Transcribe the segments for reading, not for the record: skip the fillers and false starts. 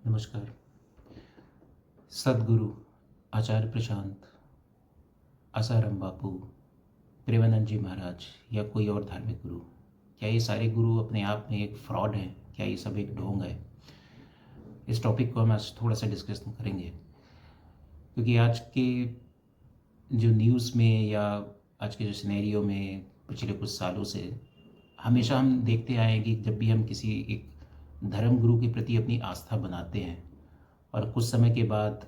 नमस्कार। सद्गुरु आचार्य प्रशांत, आसाराम बापू, प्रेमानंद जी महाराज या कोई और धार्मिक गुरु, क्या ये सारे गुरु अपने आप में एक फ्रॉड हैं? क्या ये सब एक ढोंग है? इस टॉपिक को हम आज थोड़ा सा डिस्कस करेंगे, क्योंकि आज के जो न्यूज़ में या आज के जो सिनेरियो में पिछले कुछ सालों से हमेशा हम देखते आए हैं कि जब भी हम किसी एक धर्म गुरु के प्रति अपनी आस्था बनाते हैं और कुछ समय के बाद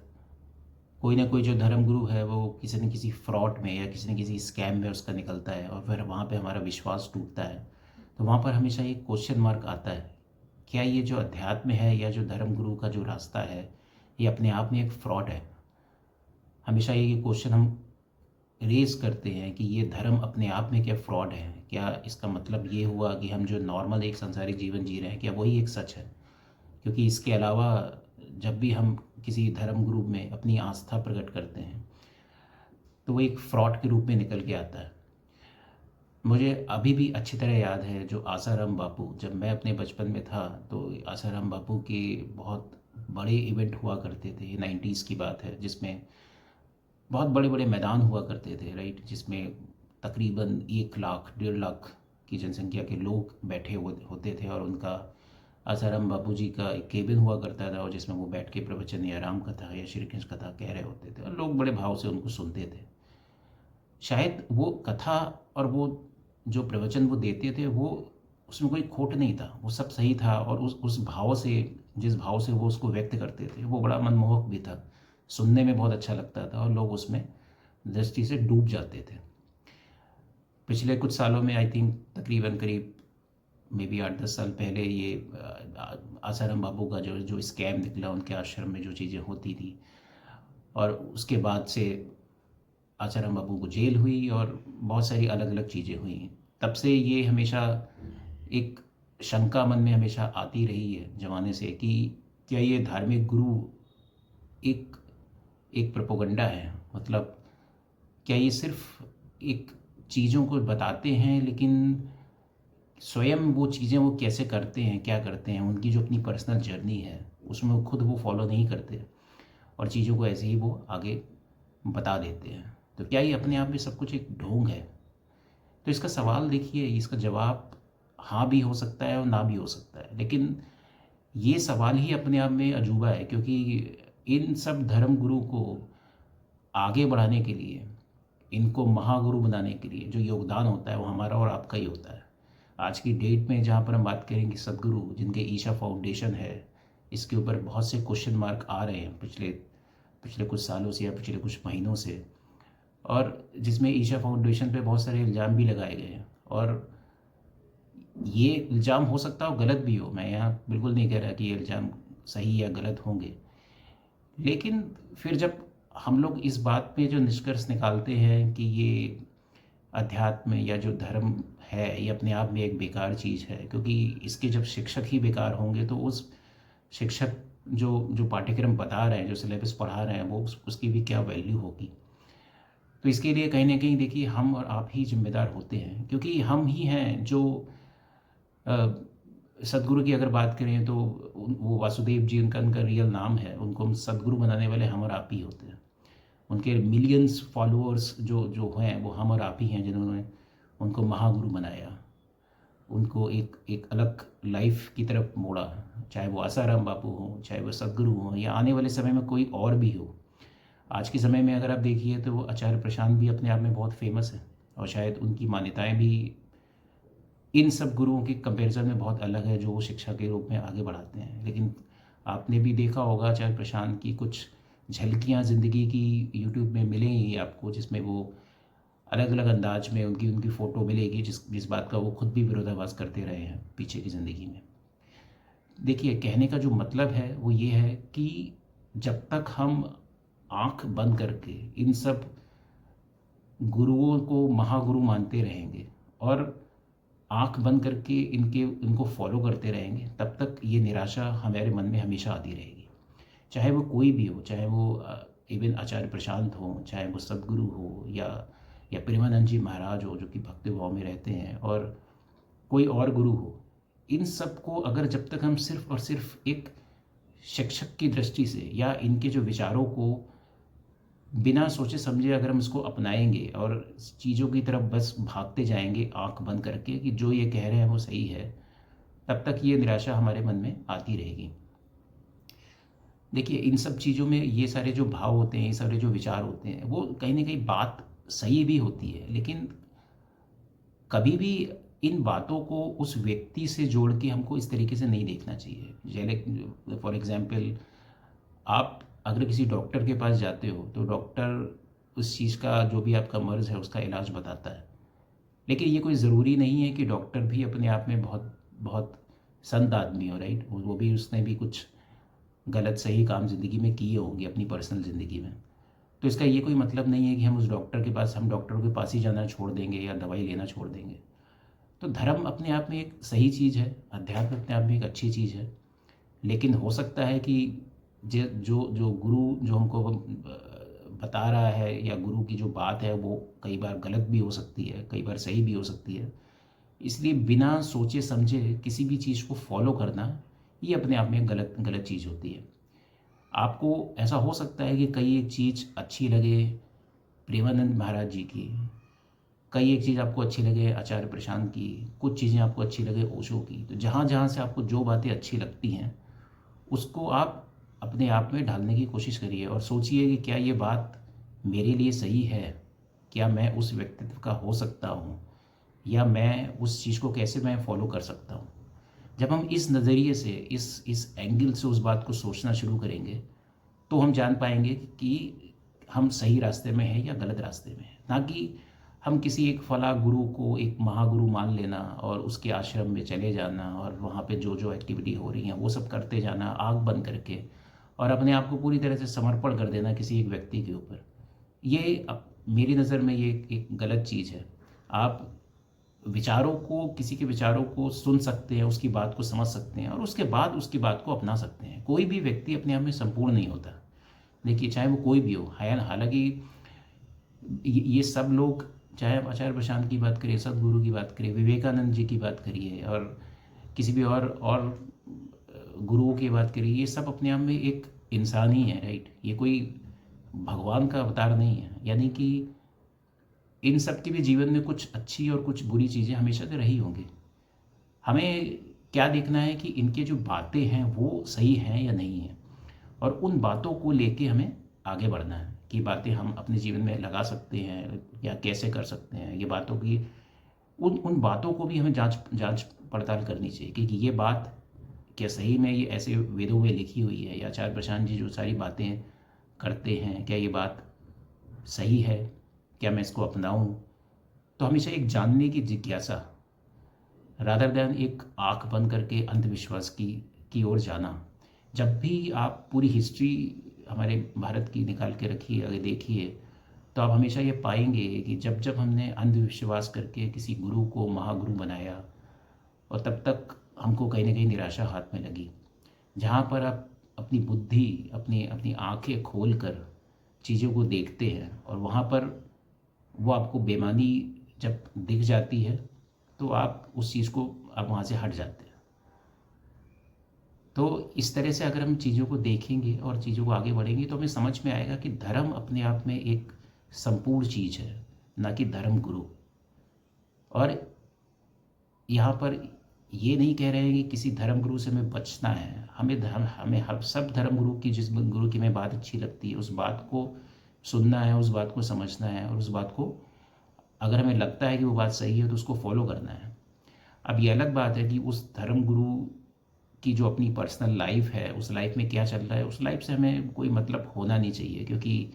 कोई ना कोई जो धर्म गुरु है वो किसी न किसी फ्रॉड में या किसी न किसी स्कैम में उसका निकलता है और फिर वहाँ पे हमारा विश्वास टूटता है, तो वहाँ पर हमेशा एक क्वेश्चन मार्क आता है, क्या ये जो अध्यात्म है या जो धर्म गुरु का जो रास्ता है ये अपने आप में एक फ्रॉड है? हमेशा ये क्वेश्चन हम रेज करते हैं कि ये धर्म अपने आप में क्या फ्रॉड है? क्या इसका मतलब ये हुआ कि हम जो नॉर्मल एक संसारिक जीवन जी रहे हैं क्या वही एक सच है? क्योंकि इसके अलावा जब भी हम किसी धर्म गुरु में अपनी आस्था प्रकट करते हैं तो वो एक फ्रॉड के रूप में निकल के आता है। मुझे अभी भी अच्छी तरह याद है जो आसाराम बापू, जब मैं अपने बचपन में था तो आसाराम बापू के बहुत बड़े इवेंट हुआ करते थे। 90s की बात है, जिसमें बहुत बड़े बड़े मैदान हुआ करते थे, राइट, जिसमें तकरीबन 1 लाख 1.5 लाख की जनसंख्या के लोग बैठे हुए होते थे और उनका आसाराम बापू जी का एक केबिन हुआ करता था और जिसमें वो बैठ के प्रवचन या राम कथा या श्री कृष्ण कथा कह रहे होते थे और लोग बड़े भाव से उनको सुनते थे। शायद वो कथा और वो जो प्रवचन वो देते थे वो उसमें कोई खोट नहीं था, वो सब सही था और उस भाव से, जिस भाव से वो उसको व्यक्त करते थे वो बड़ा मनमोहक भी था, सुनने में बहुत अच्छा लगता था और लोग उसमें दृष्टि से डूब जाते थे। पिछले कुछ सालों में आई थिंक तकरीबन करीब मे बी 8-10 साल पहले ये आसाराम बापू का जो जो स्कैम निकला उनके आश्रम में जो चीज़ें होती थी, और उसके बाद से आसाराम बापू को जेल हुई और बहुत सारी अलग अलग चीज़ें हुई। तब से ये हमेशा एक शंका मन में हमेशा आती रही है ज़माने से कि क्या ये धार्मिक गुरु एक एक प्रोपोगंडा है? मतलब क्या ये सिर्फ एक चीज़ों को बताते हैं, लेकिन स्वयं वो चीज़ें वो कैसे करते हैं, क्या करते हैं, उनकी जो अपनी पर्सनल जर्नी है उसमें वो खुद वो फॉलो नहीं करते और चीज़ों को ऐसे ही वो आगे बता देते हैं। तो क्या ये अपने आप में सब कुछ एक ढोंग है? तो इसका सवाल देखिए, इसका जवाब हाँ भी हो सकता है और ना भी हो सकता है, लेकिन ये सवाल ही अपने आप में अजूबा है, क्योंकि इन सब धर्म गुरु को आगे बढ़ाने के लिए, इनको महागुरु बनाने के लिए जो योगदान होता है वो हमारा और आपका ही होता है। आज की डेट में जहाँ पर हम बात करें कि सद्गुरु जिनके ईशा फाउंडेशन है, इसके ऊपर बहुत से क्वेश्चन मार्क आ रहे हैं पिछले पिछले कुछ सालों से या पिछले कुछ महीनों से, और जिसमें ईशा फाउंडेशन पे बहुत सारे इल्ज़ाम भी लगाए गए हैं। और ये इल्ज़ाम हो सकता हो गलत भी हो, मैं यहाँ बिल्कुल नहीं कह रहा कि ये इल्ज़ाम सही या गलत होंगे, लेकिन फिर जब हम लोग इस बात पे जो निष्कर्ष निकालते हैं कि ये अध्यात्म या जो धर्म है ये अपने आप में एक बेकार चीज़ है, क्योंकि इसके जब शिक्षक ही बेकार होंगे तो उस शिक्षक जो जो पाठ्यक्रम बता रहे हैं, जो सिलेबस पढ़ा रहे हैं, वो उसकी भी क्या वैल्यू होगी? तो इसके लिए कहीं ना कहीं देखिए हम और आप ही जिम्मेदार होते हैं, क्योंकि हम ही हैं जो सदगुरु की अगर बात करें तो वो वासुदेव जी, उनका उनका रियल नाम है, उनको हम सदगुरु बनाने वाले हम और आप ही होते हैं। उनके मिलियंस फॉलोअर्स जो जो हैं वो हम और आप ही हैं जिन्होंने उनको महागुरु बनाया, उनको एक एक अलग लाइफ की तरफ मोड़ा। चाहे वो आसाराम बापू हो, चाहे वो सदगुरु हो, या आने वाले समय में कोई और भी हो। आज के समय में अगर आप देखिए तो आचार्य प्रशांत भी अपने आप में बहुत फेमस है और शायद उनकी मान्यताएं भी इन सब गुरुओं के कंपैरिजन में बहुत अलग है जो वो शिक्षा के रूप में आगे बढ़ाते हैं। लेकिन आपने भी देखा होगा आचार्य प्रशांत की कुछ झलकियाँ ज़िंदगी की यूट्यूब में मिलेंगी आपको, जिसमें वो अलग अलग अंदाज में उनकी उनकी फ़ोटो मिलेगी जिस जिस बात का वो खुद भी विरोधाभास करते रहे हैं पीछे की ज़िंदगी में। देखिए, कहने का जो मतलब है वो ये है कि जब तक हम आंख बंद करके इन सब गुरुओं को महागुरु मानते रहेंगे और आंख बंद करके इनको फॉलो करते रहेंगे, तब तक ये निराशा हमारे मन में हमेशा आती रहेगी। चाहे वो कोई भी हो, चाहे वो इवन आचार्य प्रशांत हो, चाहे वो सदगुरु हो या प्रेमानंद जी महाराज हो जो कि भक्ति भाव में रहते हैं, और कोई और गुरु हो, इन सब को अगर जब तक हम सिर्फ और सिर्फ एक शिक्षक की दृष्टि से या इनके जो विचारों को बिना सोचे समझे अगर हम इसको अपनाएंगे और चीज़ों की तरफ बस भागते जाएंगे आंख बंद करके कि जो ये कह रहे हैं वो सही है, तब तक ये निराशा हमारे मन में आती रहेगी। देखिए, इन सब चीज़ों में ये सारे जो भाव होते हैं, ये सारे जो विचार होते हैं, वो कहीं न कहीं बात सही भी होती है, लेकिन कभी भी इन बातों को उस व्यक्ति से जोड़ के हमको इस तरीके से नहीं देखना चाहिए। जैसे फॉर एग्ज़ाम्पल, आप अगर किसी डॉक्टर के पास जाते हो, तो डॉक्टर उस चीज़ का जो भी आपका मर्ज़ है, उसका इलाज बताता है। लेकिन ये कोई ज़रूरी नहीं है कि डॉक्टर भी अपने आप में बहुत बहुत संत आदमी हो, राइट? वो भी उसने भी कुछ गलत सही काम ज़िंदगी में किए होंगे अपनी पर्सनल ज़िंदगी में। तो इसका ये कोई मतलब नहीं है कि हम डॉक्टर के पास ही जाना छोड़ देंगे या दवाई लेना छोड़ देंगे। तो धर्म अपने आप में एक सही चीज़ है, अध्यात्म अपने आप में एक अच्छी चीज़ है। लेकिन हो सकता है कि जो जो गुरु जो हमको बता रहा है या गुरु की जो बात है वो कई बार गलत भी हो सकती है, कई बार सही भी हो सकती है। इसलिए बिना सोचे समझे किसी भी चीज़ को फॉलो करना, ये अपने आप में एक गलत गलत चीज़ होती है। आपको ऐसा हो सकता है कि कई एक चीज़ अच्छी लगे प्रेमानंद महाराज जी की, कई एक चीज़ आपको अच्छी लगे आचार्य प्रशांत की, कुछ चीज़ें आपको अच्छी लगे ओशो की। तो जहाँ जहाँ से आपको जो बातें अच्छी लगती हैं, उसको आप अपने आप में ढालने की कोशिश करिए और सोचिए कि क्या ये बात मेरे लिए सही है? क्या मैं उस व्यक्तित्व का हो सकता हूँ? या मैं उस चीज़ को कैसे मैं फ़ॉलो कर सकता हूँ? जब हम इस नज़रिए से, इस एंगल से उस बात को सोचना शुरू करेंगे, तो हम जान पाएंगे कि हम सही रास्ते में हैं या गलत रास्ते में हैं। ना कि हम किसी एक फला गुरु को एक महागुरु मान लेना और उसके आश्रम में चले जाना और वहाँ पे जो जो एक्टिविटी हो रही हैं वो सब करते जाना आँख बंद करके, और अपने आप को पूरी तरह से समर्पण कर देना किसी एक व्यक्ति के ऊपर। ये मेरी नज़र में ये एक गलत चीज़ है। आप विचारों को, किसी के विचारों को सुन सकते हैं, उसकी बात को समझ सकते हैं और उसके बाद उसकी बात को अपना सकते हैं। कोई भी व्यक्ति अपने आप में संपूर्ण नहीं होता। देखिए, चाहे वो कोई भी हो, हालांकि ये सब लोग, चाहे आप आचार्य प्रशांत की बात करिए, सदगुरु की बात करिए, विवेकानंद जी की बात करिए और किसी भी और गुरुओं की बात करिए, ये सब अपने आप में एक इंसान ही है, राइट? ये कोई भगवान का अवतार नहीं है। यानी कि इन सब के भी जीवन में कुछ अच्छी और कुछ बुरी चीज़ें हमेशा से रही होंगी। हमें क्या देखना है कि इनके जो बातें हैं वो सही हैं या नहीं हैं, और उन बातों को लेके हमें आगे बढ़ना है कि बातें हम अपने जीवन में लगा सकते हैं या कैसे कर सकते हैं। ये बातों की, उन उन बातों को भी हमें जांच जांच पड़ताल करनी चाहिए कि ये बात क्या सही में ये ऐसे वेदों में लिखी हुई है, या आचार्य प्रशांत जी जो सारी बातें करते हैं, क्या ये बात सही है? क्या मैं इसको अपनाऊं? तो हमेशा एक जानने की जिज्ञासा, रादर दैन एक आंख बंद करके अंधविश्वास की ओर जाना। जब भी आप पूरी हिस्ट्री हमारे भारत की निकाल के रखिए, अगर देखिए, तो आप हमेशा ये पाएंगे कि जब जब हमने अंधविश्वास करके किसी गुरु को महागुरु बनाया, और तब तक हमको कहीं ना कहीं निराशा हाथ में लगी। जहाँ पर आप अपनी बुद्धि, अपनी अपनी आंखें खोल कर चीज़ों को देखते हैं और वहाँ पर वो आपको बेईमानी जब दिख जाती है, तो आप उस चीज़ को, आप वहाँ से हट जाते हैं। तो इस तरह से अगर हम चीज़ों को देखेंगे और चीज़ों को आगे बढ़ेंगे, तो हमें समझ में आएगा कि धर्म अपने आप में एक संपूर्ण चीज़ है, ना कि धर्म गुरु। और यहाँ पर ये नहीं कह रहे हैं कि किसी धर्म गुरु से हमें बचना है। हमें हर सब धर्म गुरु की, जिस गुरु की हमें बात अच्छी लगती है, उस बात को सुनना है, उस बात को समझना है, और उस बात को, अगर हमें लगता है कि वो बात सही है, तो उसको फॉलो करना है। अब ये अलग बात है कि उस धर्म गुरु की जो अपनी पर्सनल लाइफ है, उस लाइफ में क्या चल रहा है, उस लाइफ से हमें कोई मतलब होना नहीं चाहिए। क्योंकि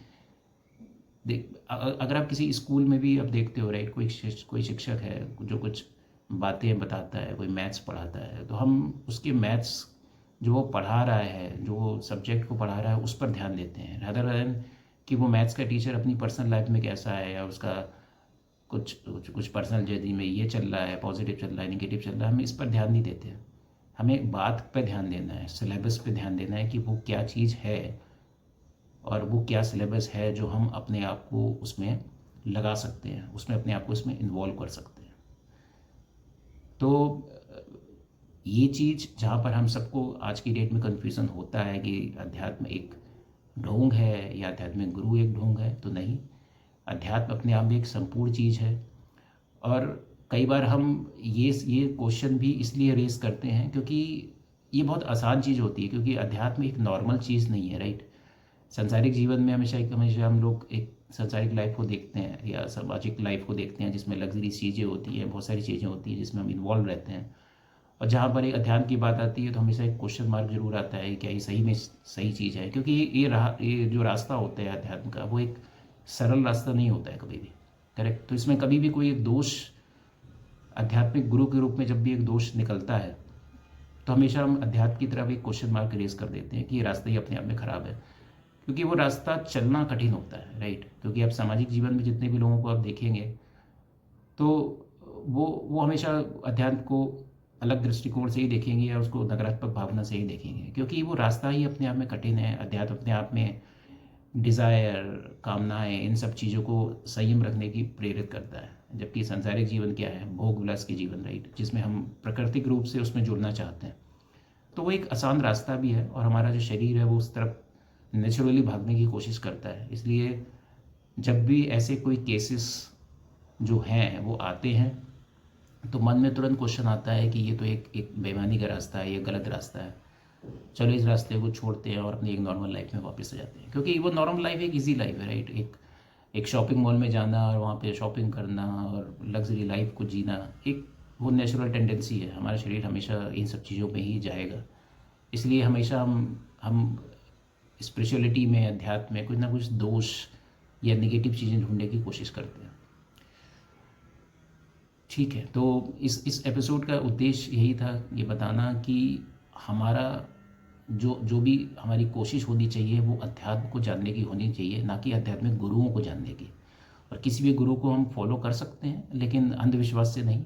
देख, अगर आप किसी स्कूल में भी आप देखते हो, राइट, कोई शिक्षक है जो कुछ बातें बताता है, कोई मैथ्स पढ़ाता है, तो हम उसके मैथ्स जो वो पढ़ा रहा है, जो वो सब्जेक्ट को पढ़ा रहा है, उस पर ध्यान देते हैं, रादर देन कि वो मैथ्स का टीचर अपनी पर्सनल लाइफ में कैसा है, या उसका कुछ पर्सनल जर्नी में ये चल रहा है, पॉजिटिव चल रहा है, निगेटिव चल रहा है, हम इस पर ध्यान नहीं देते। हमें बात पर ध्यान देना है, सिलेबस पे ध्यान देना है कि वो क्या चीज़ है और वो क्या सिलेबस है जो हम अपने आप को उसमें लगा सकते हैं, उसमें अपने आप को उसमें इन्वॉल्व कर सकते हैं। तो ये चीज़ जहाँ पर हम सबको आज की डेट में कन्फ्यूज़न होता है कि अध्यात्म एक ढोंग है या आध्यात्मिक गुरु एक ढोंग है, तो नहीं, अध्यात्म अपने आप में एक संपूर्ण चीज़ है। और कई बार हम ये क्वेश्चन भी इसलिए रेज़ करते हैं क्योंकि ये बहुत आसान चीज़ होती है, क्योंकि अध्यात्म एक नॉर्मल चीज़ नहीं है, राइट। सांसारिक जीवन में हमेशा हम लोग एक सांसारिक लाइफ को देखते हैं या सामाजिक लाइफ को देखते हैं, जिसमें लग्जरी चीज़ें होती हैं, बहुत सारी चीज़ें होती हैं जिसमें हम इन्वॉल्व रहते हैं। और जहाँ पर एक अध्यात्म की बात आती है तो हमेशा एक क्वेश्चन मार्क जरूर आता है, क्या ये सही में सही चीज़ है, क्योंकि ये जो रास्ता होता है अध्यात्म का, वो एक सरल रास्ता नहीं होता है कभी भी, करेक्ट। तो इसमें कभी भी कोई एक दोष, आध्यात्मिक गुरु के रूप में जब भी एक दोष निकलता है, तो हमेशा हम अध्यात्म की तरफ एक क्वेश्चन मार्क रेज कर देते हैं कि ये रास्ता ही अपने आप में ख़राब है, क्योंकि वो रास्ता चलना कठिन होता है, राइट। क्योंकि आप सामाजिक जीवन में जितने भी लोगों को आप देखेंगे, तो वो हमेशा अध्यात्म को अलग दृष्टिकोण से ही देखेंगे या उसको नकारात्मक भावना से ही देखेंगे, क्योंकि वो रास्ता ही अपने आप में कठिन है। अध्यात्म अपने आप में डिज़ायर, कामनाएं, इन सब चीज़ों को संयम रखने की प्रेरित करता है, जबकि सांसारिक जीवन क्या है, भोग विलास की जीवन, राइट, जिसमें हम प्राकृतिक रूप से उसमें जुड़ना चाहते हैं। तो वो एक आसान रास्ता भी है, और हमारा जो शरीर है वो उस तरफ नेचुरली भागने की कोशिश करता है। इसलिए जब भी ऐसे कोई केसेस जो हैं वो आते हैं, तो मन में तुरंत क्वेश्चन आता है कि ये तो एक बेईमानी का रास्ता है, ये गलत रास्ता है, चलो इस रास्ते को छोड़ते हैं और अपनी एक नॉर्मल लाइफ में वापस आ जाते हैं। क्योंकि वो नॉर्मल लाइफ एक इजी लाइफ है, राइट। एक शॉपिंग मॉल में जाना और वहाँ पे शॉपिंग करना और लग्जरी लाइफ को जीना, एक वो नेचुरल टेंडेंसी है। हमारा शरीर हमेशा इन सब चीज़ों पे ही जाएगा। इसलिए हमेशा हम स्पिरिचुअलिटी में, अध्यात्म में कुछ ना कुछ दोष या नेगेटिव चीज़ें ढूंढने की कोशिश करते हैं। ठीक है, तो इस एपिसोड का उद्देश्य यही था, ये बताना कि हमारा जो भी हमारी कोशिश होनी चाहिए वो अध्यात्म को जानने की होनी चाहिए, ना कि आध्यात्मिक गुरुओं को जानने की। और किसी भी गुरु को हम फॉलो कर सकते हैं, लेकिन अंधविश्वास से नहीं,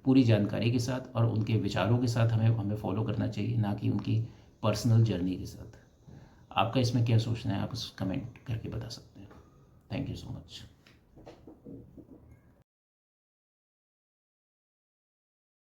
पूरी जानकारी के साथ और उनके विचारों के साथ हमें फॉलो करना चाहिए, ना कि उनकी पर्सनल जर्नी के साथ। आपका इसमें क्या सोचना है, आप उस कमेंट करके बता सकते हैं। Thank you so much.